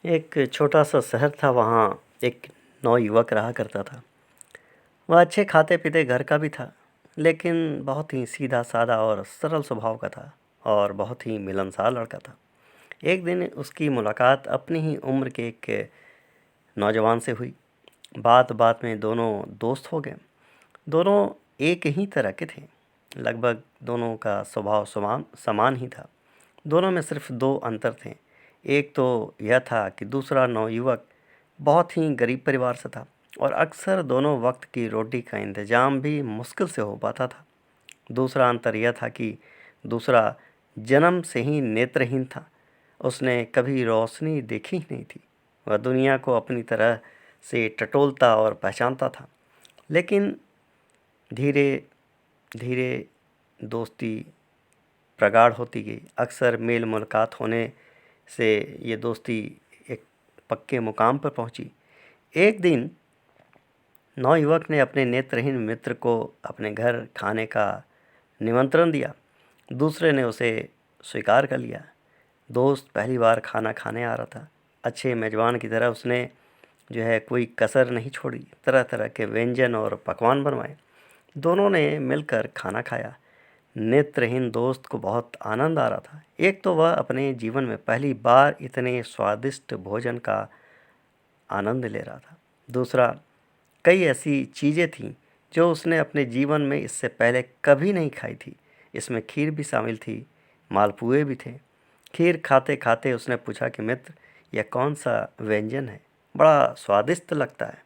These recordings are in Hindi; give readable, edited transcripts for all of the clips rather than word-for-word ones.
एक छोटा सा शहर था। वहाँ एक नौयुवक रहा करता था। वह अच्छे खाते पीते घर का भी था, लेकिन बहुत ही सीधा साधा और सरल स्वभाव का था और बहुत ही मिलनसार लड़का था। एक दिन उसकी मुलाकात अपनी ही उम्र के एक नौजवान से हुई। बात बात में दोनों दोस्त हो गए। दोनों एक ही तरह के थे। लगभग दोनों का स्वभाव समान समान ही था। दोनों में सिर्फ दो अंतर थे। एक तो यह था कि दूसरा नौयुवक बहुत ही गरीब परिवार से था और अक्सर दोनों वक्त की रोटी का इंतजाम भी मुश्किल से हो पाता था। दूसरा अंतर यह था कि दूसरा जन्म से ही नेत्रहीन था। उसने कभी रोशनी देखी ही नहीं थी। वह दुनिया को अपनी तरह से टटोलता और पहचानता था। लेकिन धीरे धीरे दोस्ती प्रगाढ़ होती गई। अक्सर मेल मुलाकात होने से ये दोस्ती एक पक्के मुकाम पर पहुंची। एक दिन नौयुवक ने अपने नेत्रहीन मित्र को अपने घर खाने का निमंत्रण दिया। दूसरे ने उसे स्वीकार कर लिया। दोस्त पहली बार खाना खाने आ रहा था। अच्छे मेजबान की तरह उसने कोई कसर नहीं छोड़ी। तरह तरह के व्यंजन और पकवान बनवाए। दोनों ने मिलकर खाना खाया। नेत्रहीन दोस्त को बहुत आनंद आ रहा था। एक तो वह अपने जीवन में पहली बार इतने स्वादिष्ट भोजन का आनंद ले रहा था। दूसरा, कई ऐसी चीज़ें थीं जो उसने अपने जीवन में इससे पहले कभी नहीं खाई थी। इसमें खीर भी शामिल थी, मालपुए भी थे। खीर खाते खाते उसने पूछा कि मित्र, यह कौन सा व्यंजन है? बड़ा स्वादिष्ट लगता है।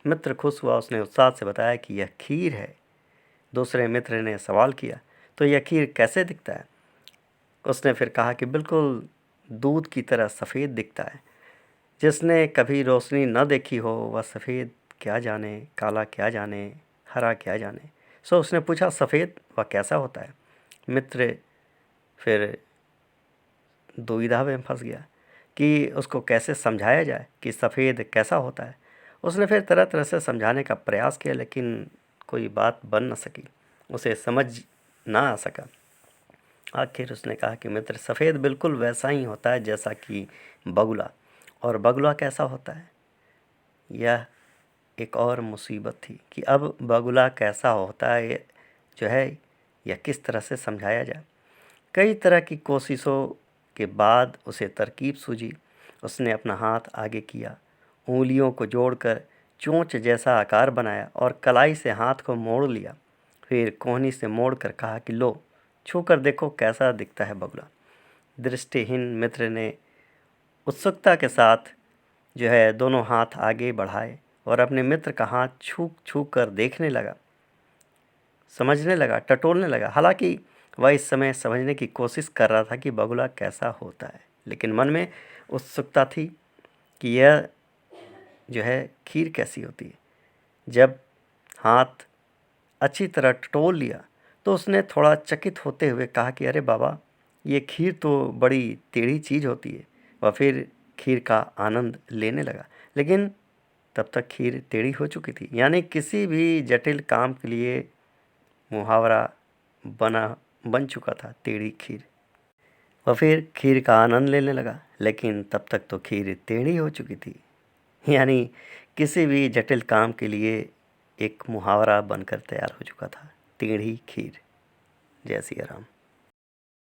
मित्र खुश हुआ। उसने उत्साह से बताया कि यह खीर है। दूसरे मित्र ने सवाल किया, तो यह खीर कैसे दिखता है? उसने फिर कहा कि बिल्कुल दूध की तरह सफ़ेद दिखता है। जिसने कभी रोशनी न देखी हो वह सफ़ेद क्या जाने, काला क्या जाने, हरा क्या जाने। सो उसने पूछा, सफ़ेद वह कैसा होता है? मित्र फिर दुविधा में फंस गया कि उसको कैसे समझाया जाए कि सफ़ेद कैसा होता है। उसने फिर तरह तरह से समझाने का प्रयास किया, लेकिन कोई बात बन न सकी। उसे समझ ना आ सका। आखिर उसने कहा कि मित्र, सफ़ेद बिल्कुल वैसा ही होता है जैसा कि बगुला। और बगुला कैसा होता है? यह एक और मुसीबत थी कि अब बगुला कैसा होता है, यह किस तरह से समझाया जाए। कई तरह की कोशिशों के बाद उसे तरकीब सूझी। उसने अपना हाथ आगे किया, उंगलियों को जोड़कर चोंच जैसा आकार बनाया और कलाई से हाथ को मोड़ लिया। फिर कोहनी से मोड़कर कहा कि लो, छू कर देखो कैसा दिखता है बगुला। दृष्टिहीन मित्र ने उत्सुकता के साथ दोनों हाथ आगे बढ़ाए और अपने मित्र का हाथ छू छू कर देखने लगा, समझने लगा, टटोलने लगा। हालांकि वह इस समय समझने की कोशिश कर रहा था कि बगुला कैसा होता है, लेकिन मन में उत्सुकता थी कि यह खीर कैसी होती है। जब हाथ अच्छी तरह टटोल लिया तो उसने थोड़ा चकित होते हुए कहा कि अरे बाबा, ये खीर तो बड़ी टेढ़ी चीज़ होती है। वह फिर खीर का आनंद लेने लगा, लेकिन तब तक खीर टेढ़ी हो चुकी थी। यानी किसी भी जटिल काम के लिए मुहावरा बन चुका था, टेढ़ी खीर। वह फिर खीर का आनंद लेने लगा, लेकिन तब तक तो खीर टेढ़ी हो चुकी थी। यानी किसी भी जटिल काम के लिए एक मुहावरा बनकर तैयार हो चुका था, टेढ़ी खीर। जय सिया राम।